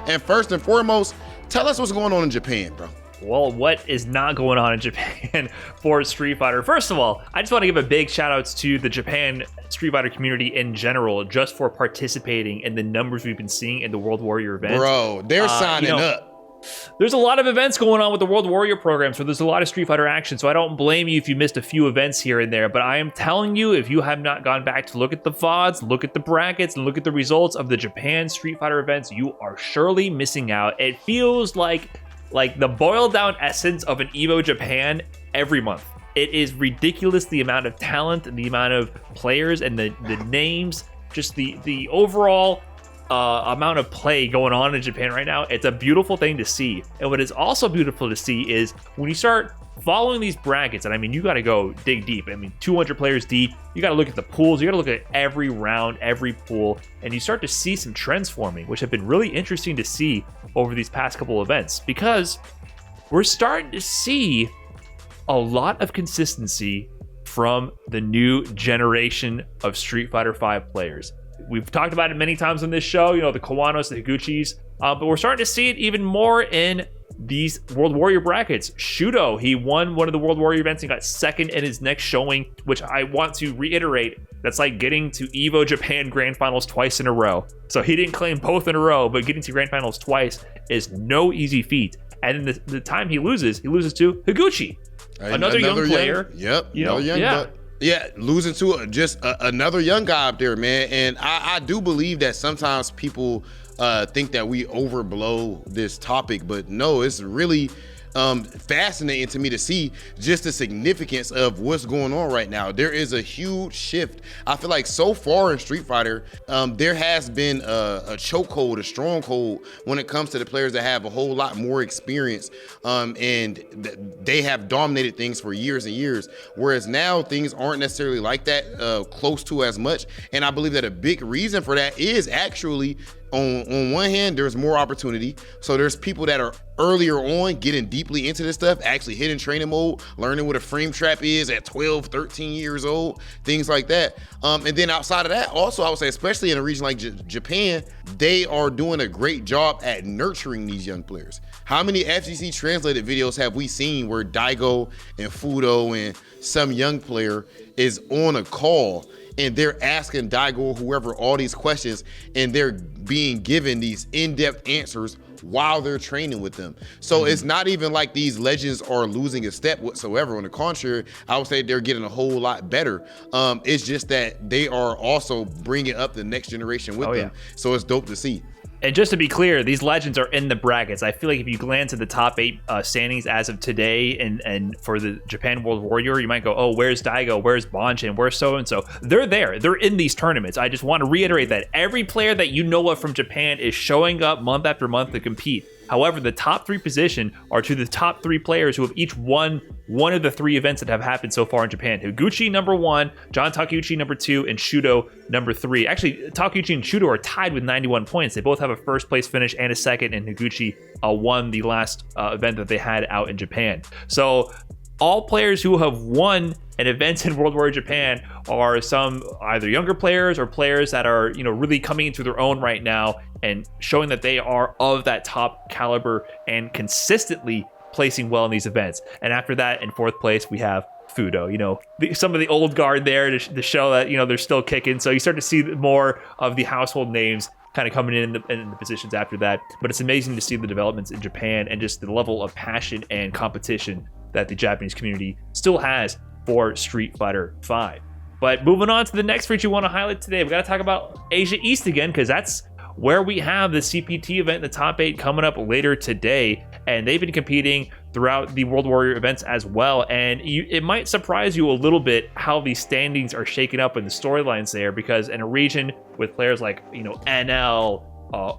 And first and foremost, tell us what's going on in Japan, bro. Well, what is not going on in Japan for Street Fighter? First of all, I just want to give a big shout outs to the Japan Street Fighter community in general, just for participating in the numbers we've been seeing in the World Warrior event. Bro, they're signing up. There's a lot of events going on with the World Warrior program, so there's a lot of Street Fighter action, so I don't blame you if you missed a few events here and there, but I am telling you, if you have not gone back to look at the VODs, look at the brackets, and look at the results of the Japan Street Fighter events, you are surely missing out. It feels like the boiled down essence of an EVO Japan every month. It is ridiculous, the amount of talent and the amount of players and the names, just the overall amount of play going on in Japan right now. It's a beautiful thing to see. And what is also beautiful to see is when you start following these brackets, and I mean, you got to go dig deep. I mean, 200 players deep. You got to look at the pools. You got to look at every round, every pool, and you start to see some trends forming, which have been really interesting to see over these past couple events, because we're starting to see a lot of consistency from the new generation of Street Fighter V players. We've talked about it many times on this show, the Kawanos, the Higuchis, but we're starting to see it even more in these World Warrior brackets. Shudo, he won one of the World Warrior events and got second in his next showing, which I want to reiterate, that's like getting to EVO Japan Grand Finals twice in a row. So he didn't claim both in a row, but getting to Grand Finals twice is no easy feat. And then the time he loses to Higuchi, another young player. Yeah, losing to just another young guy up there, man. And I do believe that sometimes people think that we overblow this topic, but no, it's really fascinating to me to see just the significance of what's going on right now. There is a huge shift. I feel like so far in Street Fighter, there has been a chokehold, a stronghold when it comes to the players that have a whole lot more experience, and they have dominated things for years and years, whereas now things aren't necessarily like that, close to as much. And I believe that a big reason for that is actually, on one hand, there's more opportunity. So there's people that are earlier on getting deeply into this stuff, actually hitting training mode, learning what a frame trap is at 12, 13 years old, things like that. And then outside of that, also, I would say, especially in a region like Japan, they are doing a great job at nurturing these young players. How many FGC translated videos have we seen where Daigo and Fudo and some young player is on a call and they're asking Daigo or whoever all these questions, and they're being given these in-depth answers while they're training with them? So it's not even like these legends are losing a step whatsoever. On the contrary, I would say they're getting a whole lot better. It's just that they are also bringing up the next generation with them. So it's dope to see. And just to be clear, these legends are in the brackets. I feel like if you glance at the top 8 standings as of today, and for the Japan World Warrior, you might go, oh, where's Daigo? Where's Bonchin? Where's so-and-so? They're there. They're in these tournaments. I just want to reiterate that every player that you know of from Japan is showing up month after month to compete. However, the top 3 position are to the top 3 players who have each won one of the 3 events that have happened so far in Japan. Higuchi number 1, John Takeuchi number 2, and Shudo number 3. Actually, Takeuchi and Shudo are tied with 91 points. They both have a first place finish and a second, and Higuchi won the last event that they had out in Japan. So all players who have won an event in World Warrior Japan are some either younger players or players that are, really coming into their own right now and showing that they are of that top caliber and consistently placing well in these events. And after that, in 4th place, we have Fudo, some of the old guard there to show that, they're still kicking. So you start to see more of the household names kind of coming in the positions after that. But it's amazing to see the developments in Japan and just the level of passion and competition that the Japanese community still has for Street Fighter V. But moving on to the next feature you want to highlight today, we got to talk about Asia East again, because that's where we have the CPT event in the top 8 coming up later today. And they've been competing throughout the World Warrior events as well. And it might surprise you a little bit how these standings are shaken up in the storylines there, because in a region with players like, NL,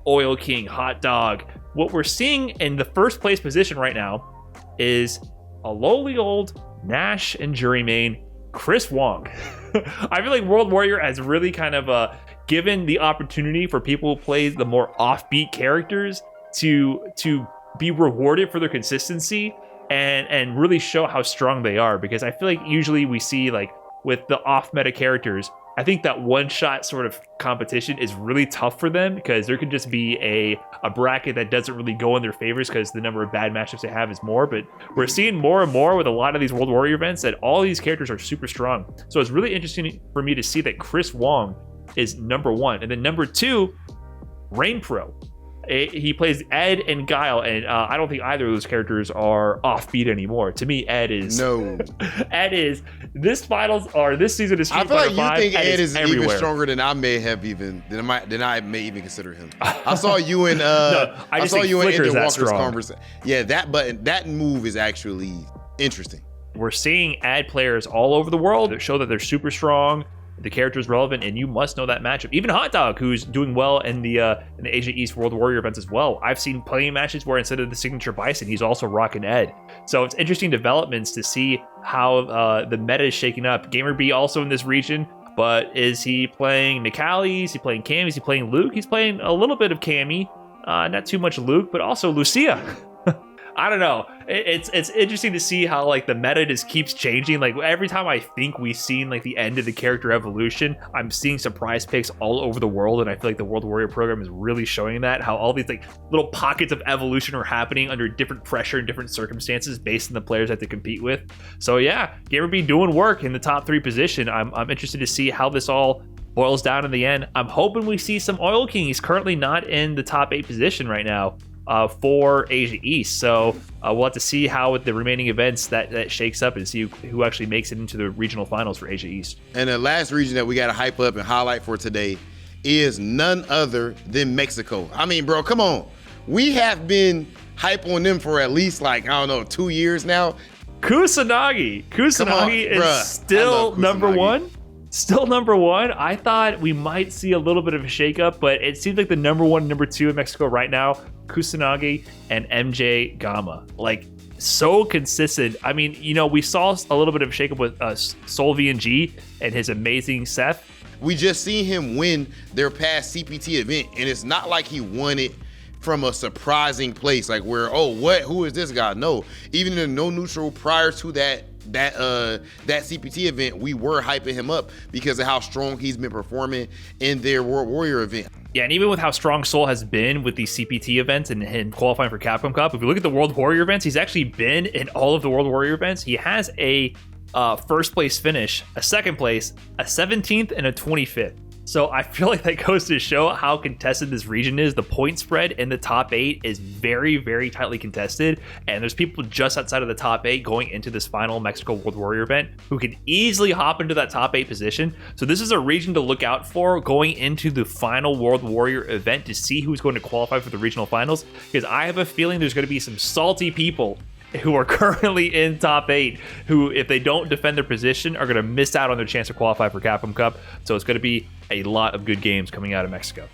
Oil King, Hot Dog, what we're seeing in the first place position right now is a lowly old Nash and Jury main, Chris Wong. I feel like World Warrior has really kind of given the opportunity for people who play the more offbeat characters to be rewarded for their consistency and really show how strong they are. Because I feel like usually we see, like, with the off-meta characters, I think that one-shot sort of competition is really tough for them because there could just be a bracket that doesn't really go in their favors because the number of bad matchups they have is more. But we're seeing more and more with a lot of these World Warrior events that all these characters are super strong. So it's really interesting for me to see that Chris Wong is number 1. And then number 2, Rain Pro. He plays Ed and Guile, and I don't think either of those characters are offbeat anymore. To me, Ed is. No. Ed is. This season is Street I feel like Fighter 5, you think Ed is everywhere. even stronger than I may even consider him. I saw you in I saw you in Flicker's Ender that Walker's strong. conversation. Yeah, that move is actually interesting. We're seeing Ed players all over the world that show that they're super strong. The character is relevant, and you must know that matchup. Even Hot Dog, who's doing well in the Asia East World Warrior events as well. I've seen plenty of matches where instead of the signature Bison, he's also rocking Ed. So it's interesting developments to see how the meta is shaking up. Gamer B also in this region, but is he playing Nikali? Is he playing Cam? Is he playing Luke? He's playing a little bit of Cammy, not too much Luke, but also Lucia. I don't know. It's interesting to see how like the meta just keeps changing. Like every time I think we've seen like the end of the character evolution, I'm seeing surprise picks all over the world, and I feel like the World Warrior program is really showing that, how all these like little pockets of evolution are happening under different pressure and different circumstances based on the players that they compete with. So yeah, Gamer B doing work in the top 3 position. I'm interested to see how this all boils down in the end. I'm hoping we see some Oil King. He's currently not in the top 8 position right now. For Asia East. So we'll have to see how with the remaining events that shakes up and see who actually makes it into the regional finals for Asia East. And the last region that we got to hype up and highlight for today is none other than Mexico. I mean, bro, come on. We have been hype on them for at least 2 years now. Kusanagi is bruh. still number 1. Still number 1. I thought we might see a little bit of a shakeup, but it seems like the number 1 and number 2 in Mexico right now, Kusanagi and MJ Gama. Like, so consistent. I mean, we saw a little bit of a shakeup with Sol VNG and his amazing Seth. We just seen him win their past CPT event, and it's not like he won it from a surprising place, like where, who is this guy? No, even in the no neutral prior to that CPT event, we were hyping him up because of how strong he's been performing in their World Warrior event. Yeah, and even with how strong Sol has been with these CPT events and him qualifying for Capcom Cup, if you look at the World Warrior events, he's actually been in all of the World Warrior events. He has a first place finish, a second place, a 17th, and a 25th. So I feel like that goes to show how contested this region is. The point spread in the top 8 is very, very tightly contested. And there's people just outside of the top 8 going into this final Mexico World Warrior event who can easily hop into that top 8 position. So this is a region to look out for going into the final World Warrior event to see who's going to qualify for the regional finals. Because I have a feeling there's going to be some salty people who are currently in top 8 who, if they don't defend their position, are going to miss out on their chance to qualify for Capcom Cup. So it's going to be a lot of good games coming out of Mexico.